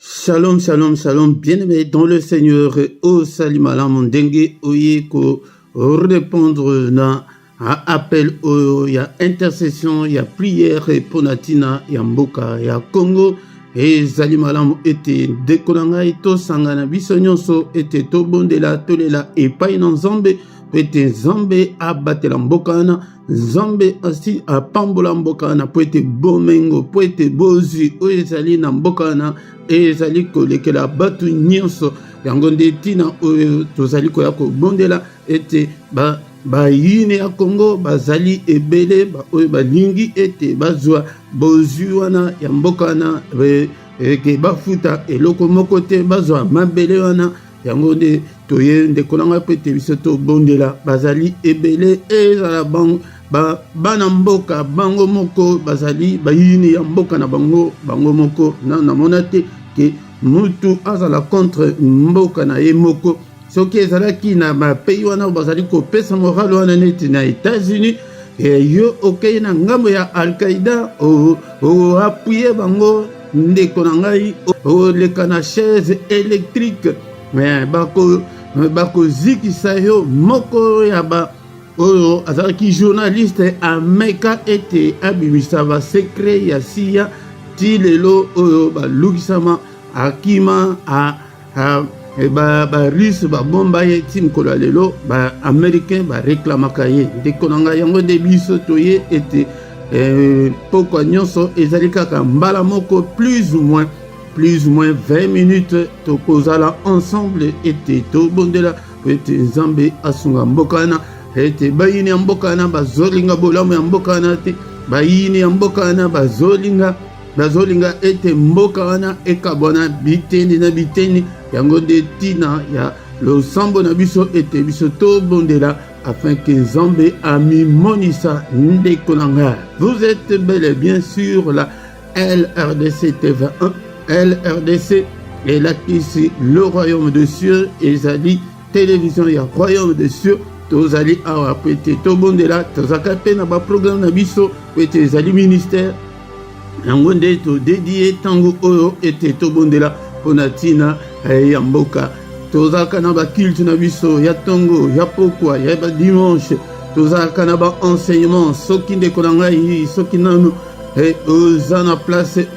Shalom, shalom, shalom, bien-aimés dans le Seigneur, au salim à la mondengue, oyeko, répondre na appel, il y a intercession, il y a prière, ponatina, il y a mboka, il y a Congo, et zalimalam était décolanga, et to sangana, bisonyonso, était to bondela, tolela, et painan zambe, était zambe, abatela mbokana, zambe asi a pambola mbokana, poete bomengo, poete bozi, oezali na mbokana, ezali kolekela batu nyonso yango nde tina oyo tozali koya kobondela ete bayine ya Congo bazali ebele oyo balingi ete bazwa bozwi wana ya mboka wana ke bafuta eloko moko te bazwa mabele wana yango nde toye ndeko nanga mpo ete biso tobondela bazali ebele ezala bango bana mboka bango moko bazali bayini ya mboka na bango moko na mona te ke mutu azala contre mboka na ye moko soki ezalaki na bapeyi wana bazali kopesa moral wana neti na États-Unis yo okei na ngambo ya Al-Qaïda oapuye bango ndeko na ngai oleka na chaise électrique bakozikisa yo moko ya oyo azalaki journaliste ameka ete abimisa basekre ya siya ti lelo oyo balukisama akima barusse babomba ye ti mokolo ya lelo baaméricain bareklamaka ye ndeko na ngai yango nde biso toye ete pokwa nyonso ezali kaka mbala moko plus ou moins 20 minutes tokozala ensemble ete tobondela po ete nzambe asunga mboka wana ete bayini ya mboka wana bazolinga bolamu ya mboka wana te bayini ya mboka wana bazolinga ete mboka wana ekabwana biteni na biteni yango nde tina ya losambo na biso ete biso tobondela afin que Nzambe amimonisa ndeko na ngai. Vous êtes bel et bien sur la LRDC TV1. LRDC est là ici le royaume de cieux ezali télévision ya royaume de cieux tozali awa po ete tobondela tozaka mpe na baprogramme na biso po ete ezali ministère yango nde todedie ntango oyo ete tobondela mpo na ntina ya mboka tozalaka na baculte na biso ya ntongo ya pokwa ya badimanche tozalaka na baenseignement soki ndeko na ngai soki nanu oza na place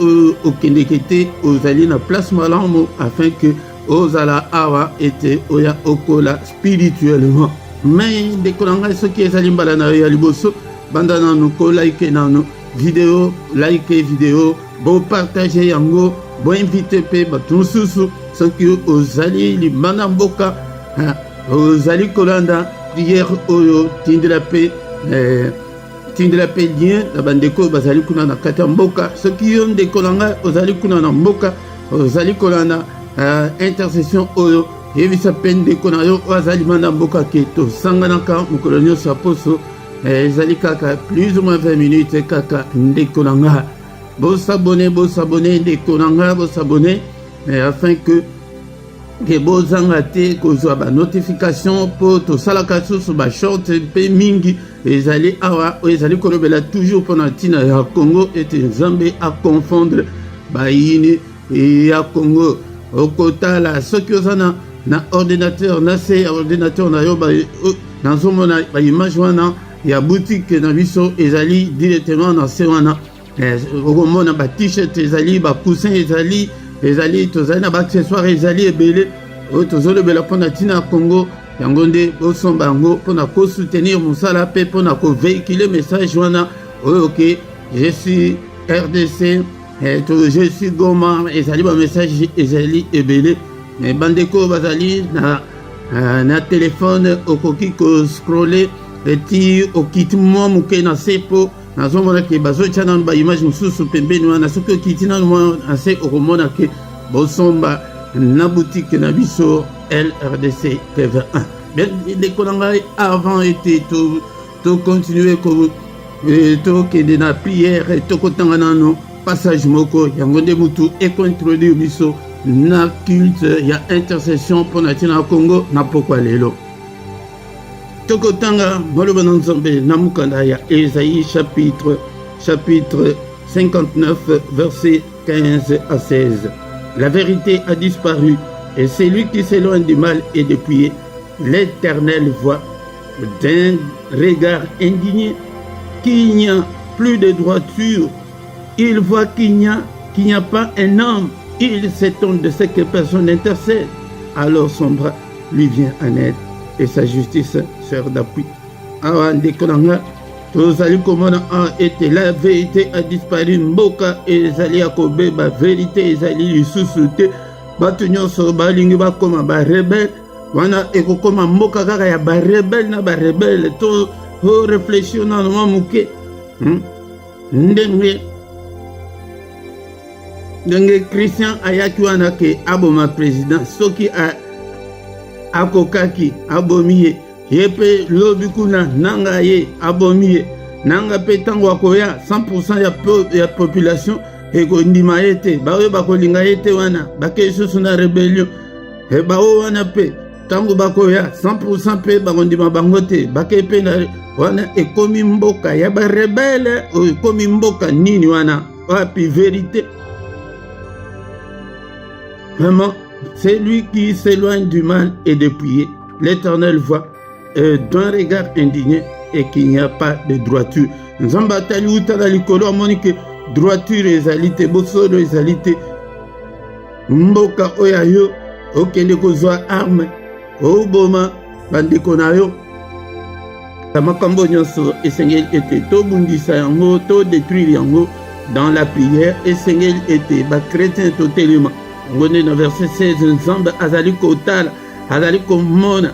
okendeke te ozali na place malamu afin que ozala awa ete oya okola spirituellement mais ndeko na ngai soki ezali mbala na yo ya liboso banda nanu kolike nanu video like video bopartage yango boinvite mpe bato mosusu soki ozali libanda mboka ozali kolanda priere oyo tindela mpe lien na bandeko bazali kuna na kati ya mboka soki yo ndeko na ngai ozali kuna na mboka ozali kolanda intercession oyo yebisa mpe ndeko na yo oyo azali libanda mboka ke tosanganaka mokolo nyonso ya poso ezali kaka plus ou moins 20 minutes kaka ndeko na ngai bosabone ndeko na ngai bosabone afin que bozanga te kozwa banotification mpo tosalaka susu bashorte mpe mingi ezali awa ezali kolobela toujours mpo na ntina ya Congo ete Nzambe aconfondre bayini ya Congo okotala soki oza na ordinateur na se ya ordinateur na yo nazomona baimage wana ya boutique na biso ezali directement na se wana okomona batshirt ezali bacoussin ezali tozali na baaccessoire ezali ebele oyo tozolobela mpo na ntina ya Congo yango nde bosomba yango mpo na kosoutenir mosala mpe mpo na koveikile message wana oyo ke je suis RDC je suis Goma ezali bamessage ezali ebele bandeko bazali na telefone okoki koscrolle eti okiti mwa moke na se mpo nazomona ke bazotia nanu baimage mosusu pembeni wana soki okiti nanu mwa na se okomona ke bosomba na boutique na biso LRDC TV1 bien ndeko na ngai avant ete tocontinue tokende na priere tokotanga nano passage moko yango nde mutu ekointroduire biso na culte ya intercession mpo na ntina ya Congo na pokwa lelo tokotanga maloba na Nzambe na mukanda ya Esaïe chapitre 59 verset 15 à 16 La vérité a disparu, et celui qui s'éloigne du mal est dépouillé. L'Éternel voit d'un regard indigné qu'il n'y a plus de droiture. Il voit qu'il n'y a pas un homme. Il s'étonne de ce que personne intercède. Alors son bras lui vient en aide et sa justice sert d'appui. La vérité a disparu. Mboka ezali akobe ba vérité ezali lisusu te. Bato nyonso balingi bakoma ba rebelle. Wana ekokoma mboka kaka ya ba rebelle na ba rebelle. To réfléchir na mwa muke. Ndenge Christian ayaki wana ke aboma président soki akokaki abomiye yepe lobi kuna nanga ye abomiye nanga pe tango akoya 100% ya population ekondima ye te baoyo bakolinga ye te wana bake susu na rebellion e bao wana pe tango bakoya 100% pe bakondima bango te bake pe na wana ekomi mboka ya ba rebelle ekomi mboka nini wana wapi vérité. Vraiment, c'est lui qui s'éloigne du mal et dépouillé. L'Éternel voit d'un regard indigné et qu'il n'y a pas de droiture. Nous avons bataillé où t'as l'icolo, monique droiture et zalité, bossolo et zalité. Mboka oyayo, okende kozwa arme, oboma, bandikonayo. Tamakambo nyonso, esengel ete, to bundisa yango, to détruire yango, dans la prière, esengel ete, ba chrétien totalement. On est dans verset 16, Nzambe azali kotala, azali komona,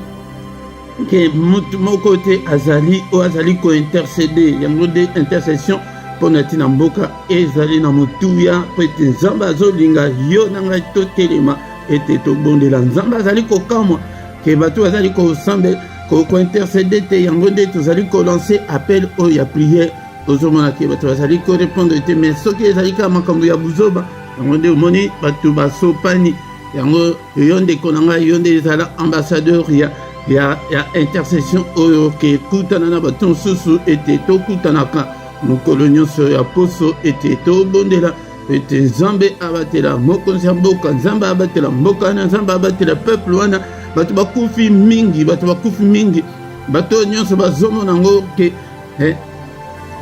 que mon côté azali ou azali ko intercéder, yango de intercession pour natina mboka ezali na mutuya, pete Nzambe azolinga yo nanga totelema ete to bondela Nzambe azali ko kamwa, que bato azali ko sambe ko intercéder te yango de tozali ko lancer appel au ya prière, ozomona ke bato azali ko répondre te mais soki ezali ka makambo ya buzoba yango nde omoni bato basopani yango yonde konanga yonde ezala ambassadeur ya intercession oyo ke kutana na bato mosusu ete tokutanaka mokolo nyonso ya poso ete tobondela ete Nzambe abatela mokonzi ya mboka, Nzambe abatela mboka na Nzambe abatela peuple wana bato bakufi mingi bato nyonso bazomona ngo ke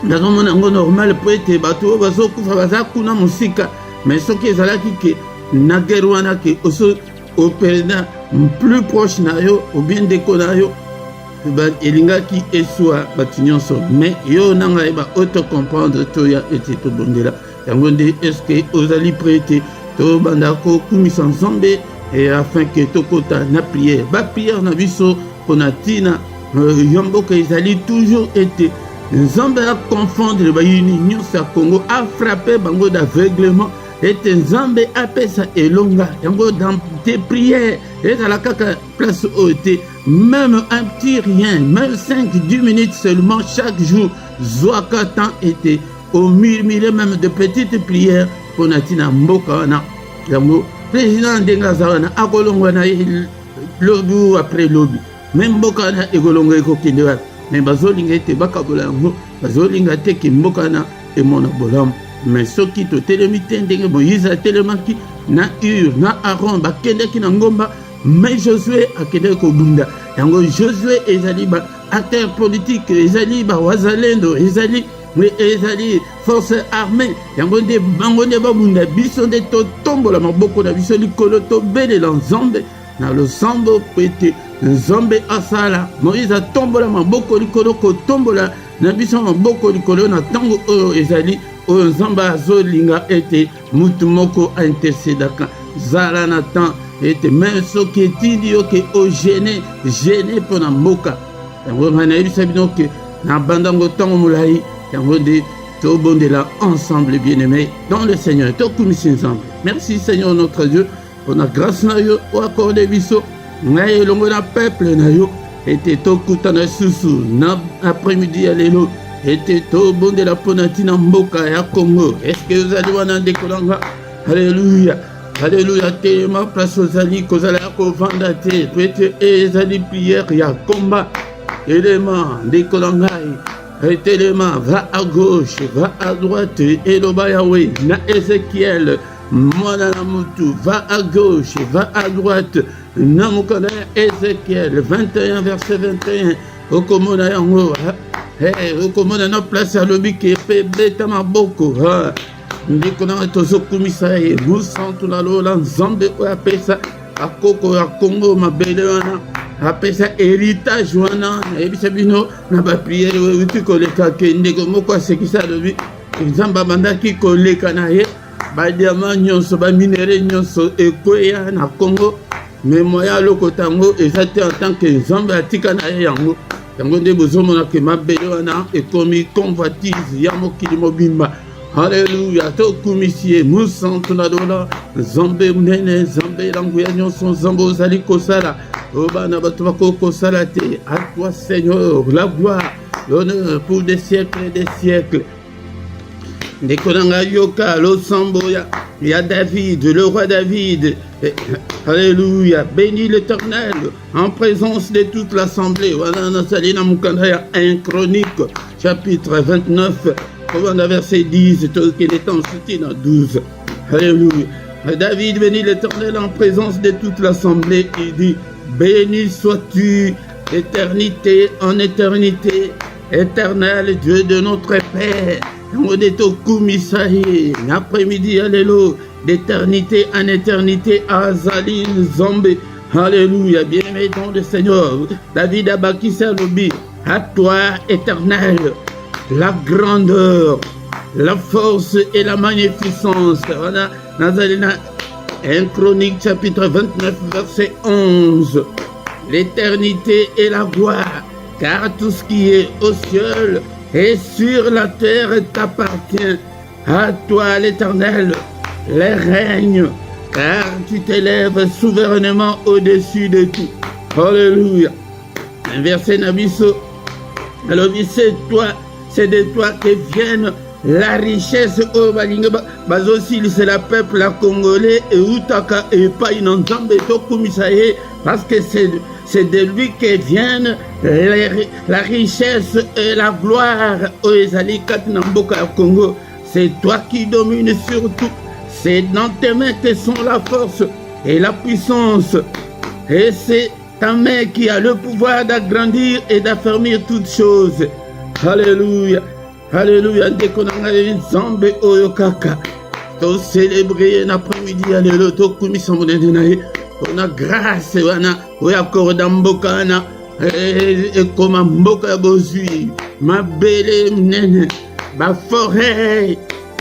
bazomona ngo normal po ete bato bazokufa baza kuna mosika. Mais ce qui est là qui na guerre wana ke oso opérena plus proche na yo ou bien décona yo ba elinga ki eswa batinyoso mais yo nanga eba auto comprendre to ya ete to bondela yango nde est-ce que ozali prêter to bandako kumisa Nzambe et afin que to kota na prière ba prière na biso konatina yomboka ezali toujours été Nzambe a confondre ba union sa Congo a frappé bango d'aveuglement. Et Nzambe apesa elonga yango dans tes prières et dans la kaka place où même un petit rien même 5-10 minutes seulement chaque jour zoaka temps était au milieu même de petites prières pour natina mboka wana yango président ndenga zawana akolongwa na lobi après lobi même mboka na ekolonga ekokende wa mais bazolinga ete bakabola yango bazolinga te ki mboka na emona bolamu. Mais ce qui te télémite, Moïse a télémaki, na Ur, na Aaron, bakendeki na ngomba, mais Josué a kende ko bunda. Yango Josué ezali ba acteur politique, ezali ba wazalendo, ezali force armée. Yango de bango de ba bunda biso de to tombola maboko na biso likolo to belela Nzambe na lo sambo pete Nzambe asala. Moïse a tombola maboko likolo ko tombola na biso maboko likolo na tango oyo ezali Nzambe azolinga ete mutu moko intercédaka zala na temps ete même soki etindi yo ke ogene mpona mboka yango ngai nayebisa bino ke na bandango ntango molai yango nde tobondela ensemble bien-aimés dans le Seigneur tokumisi Nzambe. Merci Seigneur notre Dieu pour la grâce na yo oaccorde biso ngai elongo na peuple na yo ete tokutana susu na après-midi ya lelo ete tobondela mpona ntina mboka ya Congo. Est-ce que ozali wana ndekolanga? Alléluia, alléluia. Telema place ozali kozala ya kovanda te to ete ezali prière ya combat. Telema ndekolangai telema va à gauche va à droite eloba Yahweh na Ézéchiel Mwana na mutu, va à gauche, va à droite. Namukana Ézéchiel 21, verset 21. Okomona yango. Okomona na place à l'obi qui est beta maboko. Ndikona tozokumisa ye. Musantu na lola nzambe oyo apesa akoko ya Congo mabele wana. Apesa héritage wana. Ebisa bino na ba prière oyo uti koleka kende komoko asekisa lobi. Nzamba bandaki koleka na ye. Ba diamant nyonso ba minere nyonso ekoya na Congo. Mais moya lokotango ezate en tant que nzambe atika na ye yango. Yango nde bozomona ke mabele wana ekomi convoitise ya mokili mobimba. Alléluia, tokumisi musantu na dola nzambe munene nzambe languya nyonso nzambe ozali kosala obana bato bakokosala te. À toi Seigneur la gloire, l'honneur pour des siècles et des siècles. Ndekonanga yoka losambo ya David, le roi David. Alléluia, bénis l'Éternel en présence de toute l'assemblée. Voilà, Nasalina Mukandaya 1 Chronique, chapitre 29, verset 10, qu'il est en soutien à 12. Alléluia. David bénit l'Éternel en présence de toute l'assemblée. Il dit, béni sois-tu, éternité en éternité, éternel Dieu de notre Père. On est au Koumisaï, l'après-midi, alléluia, d'éternité en éternité, Azaline Zambé, alléluia, bien-aimé dans le Seigneur. David Abakissa Lobi, à toi, éternel, la grandeur, la force et la magnificence. Voilà, Nazalina, 1 Chronique, chapitre 29, verset 11. L'éternité et la gloire, car tout ce qui est au ciel et sur la terre t'appartient. À toi l'Éternel, les règnes, car tu t'élèves souverainement au-dessus de tout. Alléluia. Un verset Nabiso. Alors c'est de toi que viennent la richesse au Balinga. Bazosil, c'est le peuple congolais et Utaka et Painanzambe Tokumisaye, parce que c'est de lui que viennent la richesse et la gloire au Ezali Katnamboka Congo. C'est toi qui domines sur tout. C'est dans tes mains que sont la force et la puissance. Et c'est ta main qui a le pouvoir d'agrandir et d'affermir toutes choses. Alléluia. Alléluia. Dès qu'on a les Zambé Oyokaka. To célébrer l'après-midi. Alléluia. To kumisamonenaye. On a grâce. On a accordé mboka na. Et comme mboka bozui. Ma belle nene. Ma forêt.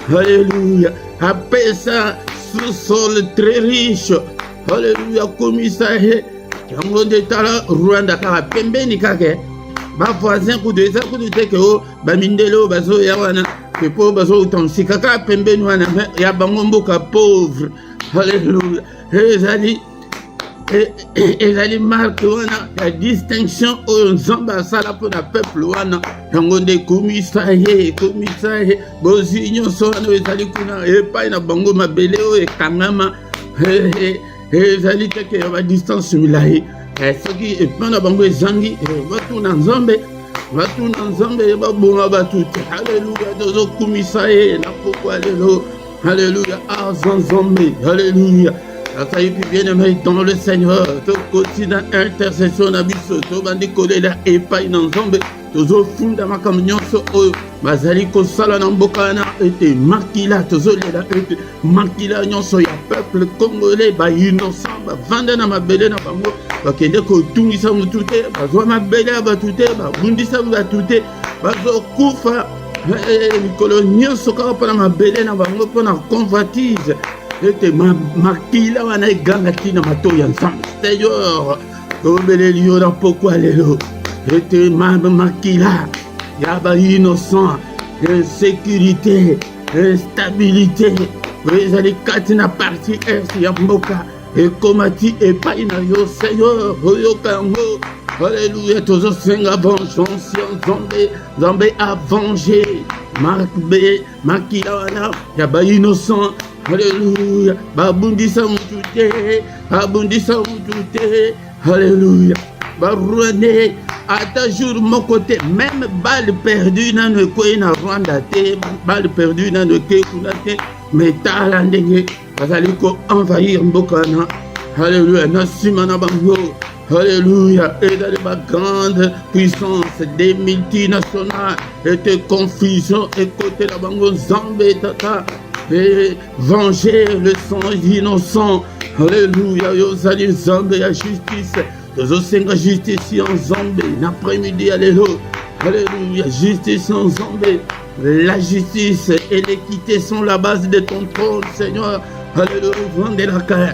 Alléluia. Après ça, sous-sol très riche. Alléluia. Commissaire. Yango de tala Rwanda kaka pembeni kake. Ba voisin kudeza kudute ke o ba mindelo bazo ya wana ke po bazo utansi kaka pembeni wana ya bango mboka pauvre. Alléluia. Ezali marque wana la distinction oyo nzambe asala mpo na peuple wana yango nde komisaye bozwi nyonso wana ezali kuna epai na bango mabele oyo ekangama ezali teke ya badistance milai soki epai na bango ezangi batuna nzambe babonga bato te. Alleluya, tozokumisa ye na pokwa lelo. Alléluia, argent nzambe. Alléluia. Asayi bien-aimé dans le Seigneur, to kotina intercession na biso, to bandi kolela epai na nzambe, tozofunda makambo nyonso oyo bazali kosala na mboka na ete makila tozolela ete makila nyonso ya peuple congolais ba innocent bavanda na mabele na bango bakende kotungisa mutu te, bazwa mabele ya batu te, babundisa batu te, bazokufa mikolo nyonso kaka mpona mabele na bango mpona convoitise. Ete makila wana eganga tina mato ya nzambe. Seigneur, tobeleli yo na pokwa lelo. Ete makila ya ba innocent, insécurité, instabilité, ezali kati na parti est ya mboka ekomati epai na yo Seigneur oyoka yango. Alléluia, tozosenga vengeance ya nzambe a venger makila wana ya ba innocent. Alléluia. Babundisa mutute. Alléluia. Barouane. À ta jour, mon côté, même balle perdue dans le coin à Rwanda, balle perdue dans le Kekuna, mais talendé. bazali ko envahir mbokana. Alléluia, nasimana bango. Alléluia, et dans les grandes puissances des multinationales, et de confusion, et côté la bango Zambé tata, et venger le sang innocent. Alléluia, yozali Zambé la justice, yozosenga justice en Zambé, l'après-midi, alléluia, alléluia, justice en Zambé. La justice et l'équité sont la base de ton trône, Seigneur. Alléluia, au vent de la carrière,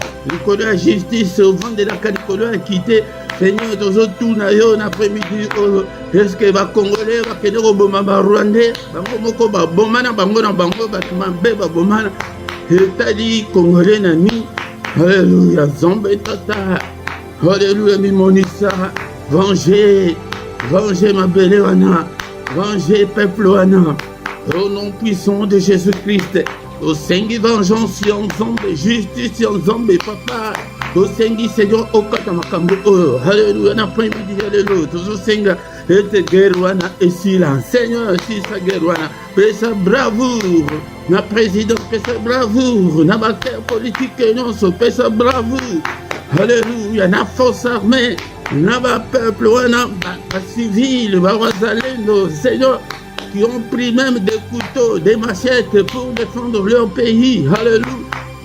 la justice, au vent de la carrière, l'équité. Seigneur, tout nayo l'après-midi, est-ce que va Congolais, va Kédero Bomba Rwandais, Bango Moko, Bomana, Bango, Bango, Batmambe, Bomana, et dit Congolais, Nani, Alléluia, Zambé Tata, Alléluia, Mimonissa, vengez ma belle Wana, vengez peuple Wana, au nom puissant de Jésus-Christ. Au Sengi vengeance en Zambé, justice en Zambé, papa. Au Sengi Seigneur, au Katamakambo, alléluia, l'après-midi, alléluia. Au Senga, et Guerwana et silence. Seigneur, si sa Guerwana, paix sa bravoure. Na président, paix sa bravoure. Na bataille politique, non, paix sa bravoure. Alléluia, na force armée. Na peuple, na civil, Barazalendo, Seigneur. Qui ont pris même des couteaux, des machettes pour défendre leur pays. Alléluia.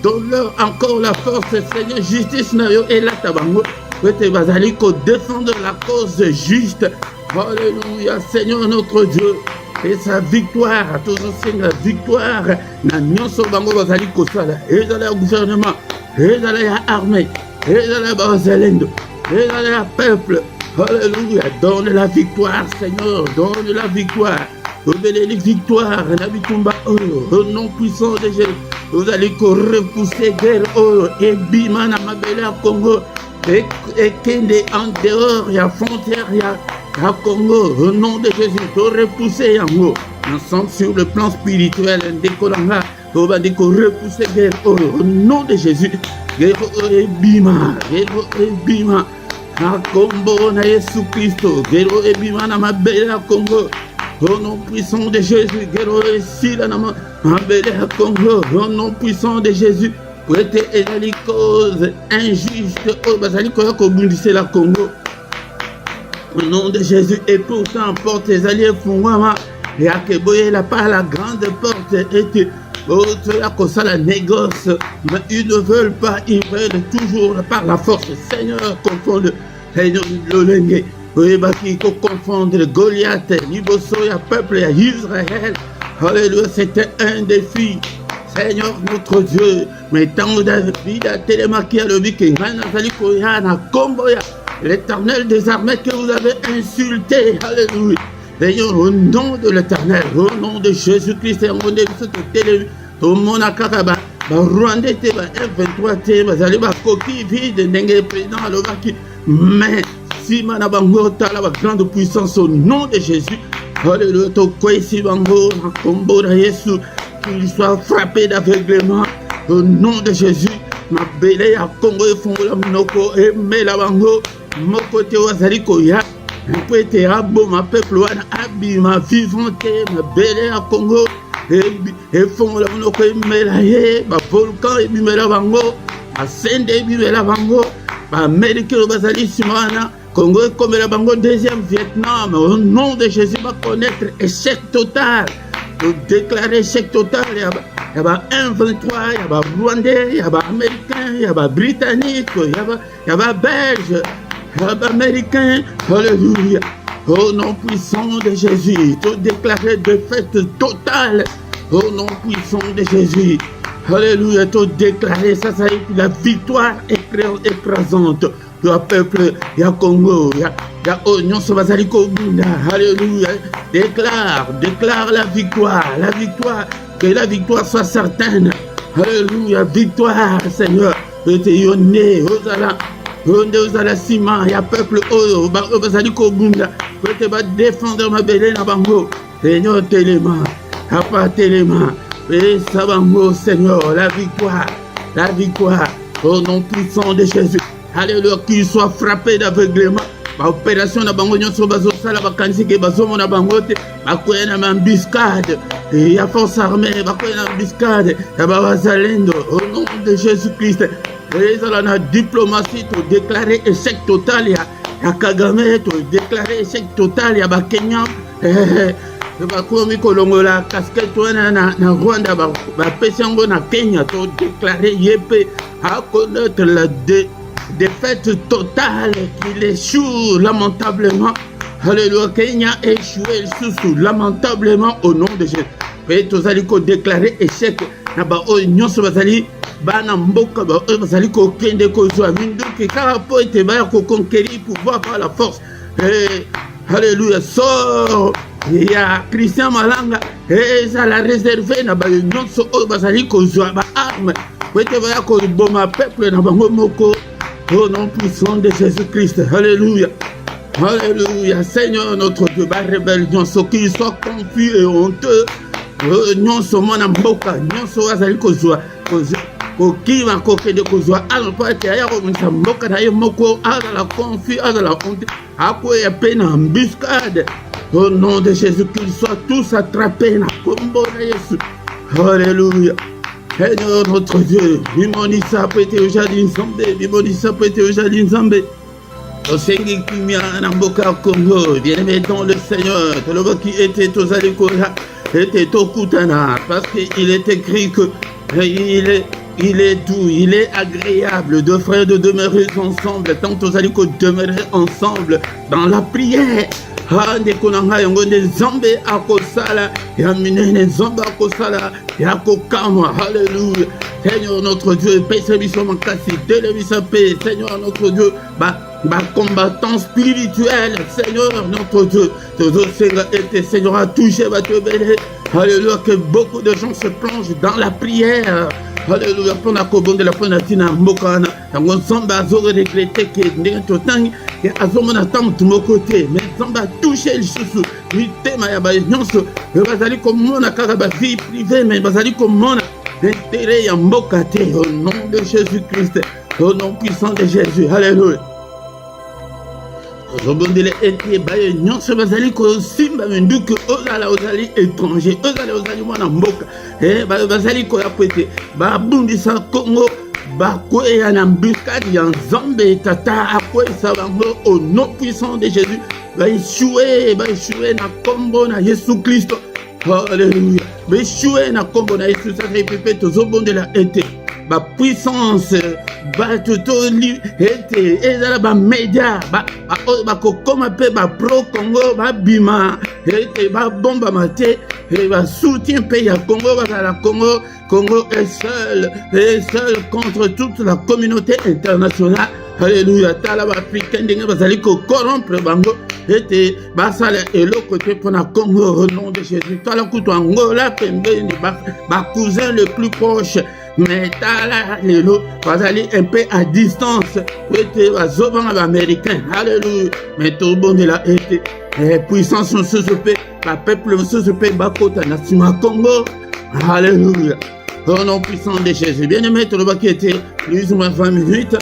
Donne-leur encore la force, Seigneur. Justice nayo et la tabango. Peut-être bazali ko défendre la cause juste. Alléluia, Seigneur notre Dieu. Et sa victoire, toujours c'est la victoire. Na nyonso bango bazali ko sala. Et dans le gouvernement, et dans l'armée, et dans le bazalendo, et dans le peuple. Alléluia. Donne la victoire, Seigneur. Donne la victoire. Obéissez victoire, au nom puissant de Jésus. Vous allez repousser guerre et bimana mabela Congo et kende en dehors, il y a frontière, il y a Congo. Au nom de Jésus, vous repousser yango. Ensemble sur le plan spirituel, décolanga, vous allez repousser guerre au nom de Jésus. Guerre et bima, à Congo na Jésus Christ. Guerre et bimana mabela Congo. Au nom puissant de Jésus, Guéro et Sila Nama, Ambele à Congo, au nom puissant de Jésus, pour être les causes injustes, au Basaliko Kobundissé la Congo. Au nom de Jésus, et pourtant, porte les alliés Fungwama, et à Keboye la par la grande porte, et autres ça la négoce, mais ils ne veulent pas, ils veulent toujours par la force. Seigneur, confondre, Seigneur, l'Olenge. Oui, il faut confondre Goliath, Liboso, il y a peuple, il y a Israël. Alléluia, c'était un défi. Seigneur notre Dieu, mais tant David a télémarqué le week-end, l'Éternel des armées que vous avez insulté. Alléluia. Seigneur, au nom de l'Éternel, au nom de Jésus-Christ, et au nom de télé, au nom Akaraba, Rwanda, F23, vous allez voir coquille vide, n'engagez président, mais si Manabango la grande puissance au nom de Jésus, alléluia, qu'il soit frappé d'aveuglement au nom de Jésus. Ma belle à Congo et Fongola Mnoko et Melabango, Mokote Wazaliko Ya, Mpete Abo, ma peuple wana Abi, ma vivante, ma belle à Congo et Fongola Mnoko et Melaye, ma volcan et Melabango, ma Sende et Melabango, ma Amérique et Bazali Simana. Congo comme la Bango, deuxième Vietnam, au nom de Jésus, va connaître échec total. Pour déclarer échec total, il y a un 23, il y a Rwandais, il y a Américain, il y a Britannique, il y a Belge, il y a Américain. Alléluia. Au nom puissant de Jésus, tout déclarer défaite totale. Au nom puissant de Jésus. Alléluia. Tout déclarer, ça y est, la victoire écrasante. Il y a peuple, il y a Congo, il y a Oignon Sobazaliko Bunda. Alléluia. Déclare la victoire, que la victoire soit certaine. Alléluia, victoire, Seigneur. Yonne, Ozala Sima, il y a peuple, Obazaliko Bunda. Peut-être va défendre ma belle na bango. Seigneur, téléma, Papa téléma. Et Sabango, Seigneur, la victoire, au nom puissant de Jésus. Alléluia, qu'il soit frappé d'aveuglement opération na bango nyonso bazosala bakanisi ke bazomona bango te bakoya na embuscade ya force armée bakoya na embuscade ya bazalendo au nom de Jésus-Christ. ezala na diplomatie to déclarer échec total ya Kagame, to déclarer échec total ya Kenya. bakomi kolongola casquette wana na Rwanda bapesi yango na Kenya to déclarer yepe à connaître la défaite totale qu'il échoue lamentablement. Alléluia, Kenya échoué sous lamentablement au nom de Jésus. Et tozali ko déclarer échec na ba o nyonso bazali bana mboka ba o bazali ko kende ko zwa minduki kaka po ete ba ko conquérir pouvoir par la force. Alléluia, sort ya Christian Malanga ça la réservé na ba nyonso o bazali ko zwa ba arme po ete ba ko boma peuple na bango moko au nom puissant de Jésus-Christ. Alléluia. Alléluia. Seigneur notre Dieu, ba rébellion, ce qui soit confus et honteux, non seulement na mboka, non seulement azali kozwa kokima kokende kozwa alors pas que ya ko mboka na yo moko azala confus, azala honte, akoya peine embuscade. Au nom de Jésus, qu'ils soient tous attrapés na kombo na Yesu. Alléluia. Seigneur notre Dieu, bimonisa pete ojali nzambe, bimonisa pete ojali nzambe. Osengi kimia na mboka Congo, bien-aimé dans le Seigneur, toloba qui était aux alikola, était au kutana, parce qu'il est écrit que il est doux, il est agréable de frères de demeurer ensemble, tant aux aliko demeurer ensemble dans la prière. Hande konanga yango ne zambe akosala ya minene zambe akosala ya kokama. Alléluia. Seigneur notre Dieu, paix biso makasi de biso paix. Seigneur notre Dieu, combattant spirituel, Seigneur notre Dieu, Seigneur a touché votre belle. Alléluia, que beaucoup de gens se plongent dans la prière. Alléluia, pour la cobonde de la ponatina mokana, tango samba zo regretter que ndenge totangi que azomona tam tumo côté, mais samba toucher le chouchou, ni tema ya ba nyonso, bazali komona kaka ba vie privée, mais bazali komona l'intérêt ya mboka te au nom de Jésus-Christ, au nom puissant de Jésus. Alléluia. Ozobondele ete baye nyonso bazali ko simba menduki ozala ozali étranger ozala ozali mwana mboka bazali ko yapete babundisa Congo bakoya na embuscade ya nzambe tata akwesa bango au nom puissant de Jésus baéchoué na kombo na Yesu Christ. Alléluia, baéchoué na kombo na Yesu. Ça répète tozobondela ete ba puissance ba toto li ete ezala ba media ba kokoma pe ba pro Congo ba bima ete ba bomba mate et ba soutien pe ya Congo ba la Congo est seul contre toute la communauté internationale. Alléluia. Tala ba africain ndenge bazali ko corrompre bango ete basala eloko te pona Congo au nom de Jésus. Tala kutu Angola pembeni ba cousin le plus proche. Mais tala lelo bazali un peu à distance ete bazobanga ba américain. Alléluia. Mais tout bon de la ete puissance se pe ba peuple se pe ba kota na sima Congo. Alléluia. Au nom puissant de Jésus. Bien-aimé, tout le bas qui était plus ou moins 20 minutes.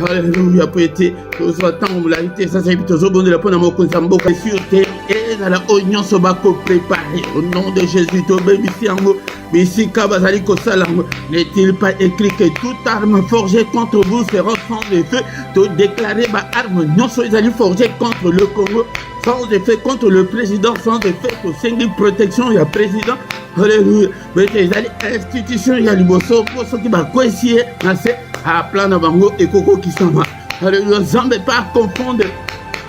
Alléluia, pour être tous temps où la été, ça c'est plutôt bon de la peine à mon consambo sur terre et dans la oignon se bat préparé au nom de Jésus. Tobé ici en mot, ici Kabazali Kosalam, n'est-il pas écrit que toute arme forgée contre vous sera sans effet? Tout déclaré ma arme non soit allé forger contre le Congo, sans effet contre le président, sans effet pour single protection il y a président. Alléluia, mais les institutions il y a le bosso pour ceux qui va coïncider à plan de bango et coco qui s'en va. Alléluia, Zambé pas confondre.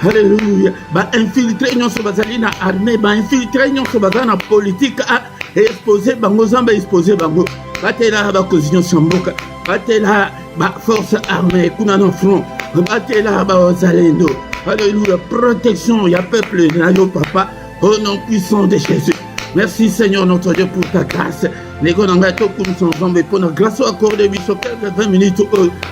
Alléluia, bah infiltrer non sur bazalina armée, bah infiltrer non sur bazana politique à exposer bango Zambé exposer bango. Battez là bah cosition samboka, battez là bah force armée, kuna no front, battez là bah zalendo. Alléluia, protection, y a peuple na yo papa, au nom puissant de Jésus. Merci Seigneur notre Dieu pour ta grâce. Les gars n'engagent comme son jambe pour notre grâce au accord de biso 20 minutes.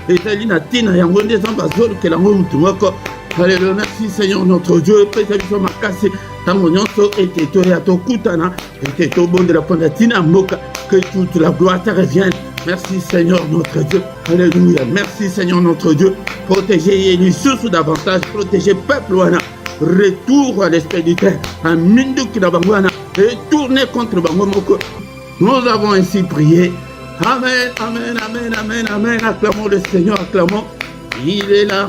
Et Zalina Tina Yangon des ambassadeurs que la mou encore. Alléluia, merci Seigneur notre Dieu. Préserve ma casse. Tamonionso et Tétoré à Tokutana. Et Této bon de la Pondatina Moka. Que toute la gloire te revienne. Merci Seigneur notre Dieu. Alléluia. Merci Seigneur notre Dieu. Protégez les sources davantage. Protégez peuple wana. Retour à l'esprit du terre. Un mindu qui wana. Retournez contre Bangomoko. Nous avons ainsi prié. Amen, amen, amen, amen, amen. Acclamons le Seigneur, acclamons. Il est là.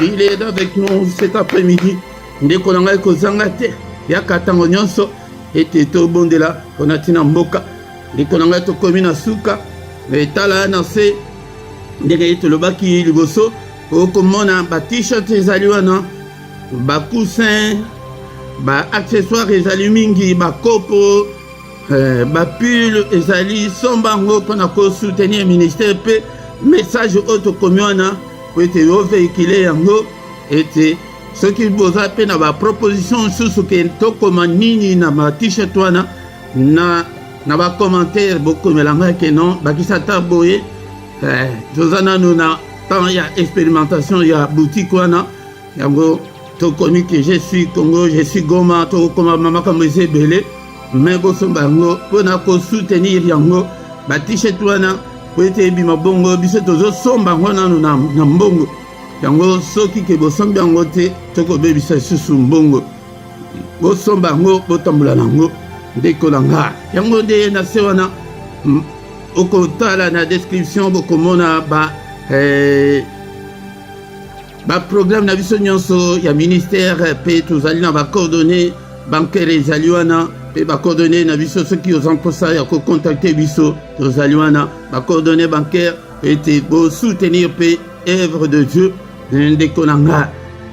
Il est là avec nous cet après-midi. Ndekolanga kozangate. Yakatango nyonso. Ete to bondela. Konatina mboka. Ndekolanga to komina suka. Etala nase. Ndenge to lobaki liboso. Okomona ba t-shirt ezali wana. Ba coussin. Ba accessoires ezali mingi. Ba kopo. Ba pull ezali sombango pona ko soutenir ministère pe message auto commune pour être véhiculé yango ete soki boza pe na ba proposition susu ke to koma nini na ba t-shirt wana na ba commentaire beaucoup melanga ke non bakisa taboye jozana nuna tant ya expérimentation ya boutique wana yango to komi que je suis Congo, je suis Goma, to koma mama kamweze belé. Mais bosomba yango pona ko soutenir yango ba t-shirt wana po ete bima bongo biso tozo somba yango nanu na mbongo yango soki ke bosomba yango te toko bebisa susu mbongo bosomba yango botambola nango ndeko langa yango nde na se wana okotala na description bokomona ba programme na biso nyonso ya ministère pe tozali na ba coordonnées bancaires ezali wana et ba coordonnées na biso ceux qui osent ça ya ko contacter biso tozali wana ba coordonnées bancaires et pour soutenir pe œuvre de Dieu ndeko nanga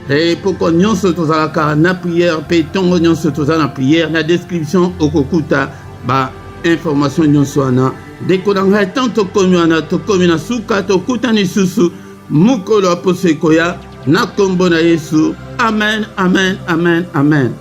et pour qu'on nyonso tozalaka na prière pe tongo nyonso tozala na prière na description okokuta ba information nyonso wana ndeko nanga tanto komi na suka tokuta ni susu mukolo aposekoya na kombo na Yesu. Amen, amen, amen, amen.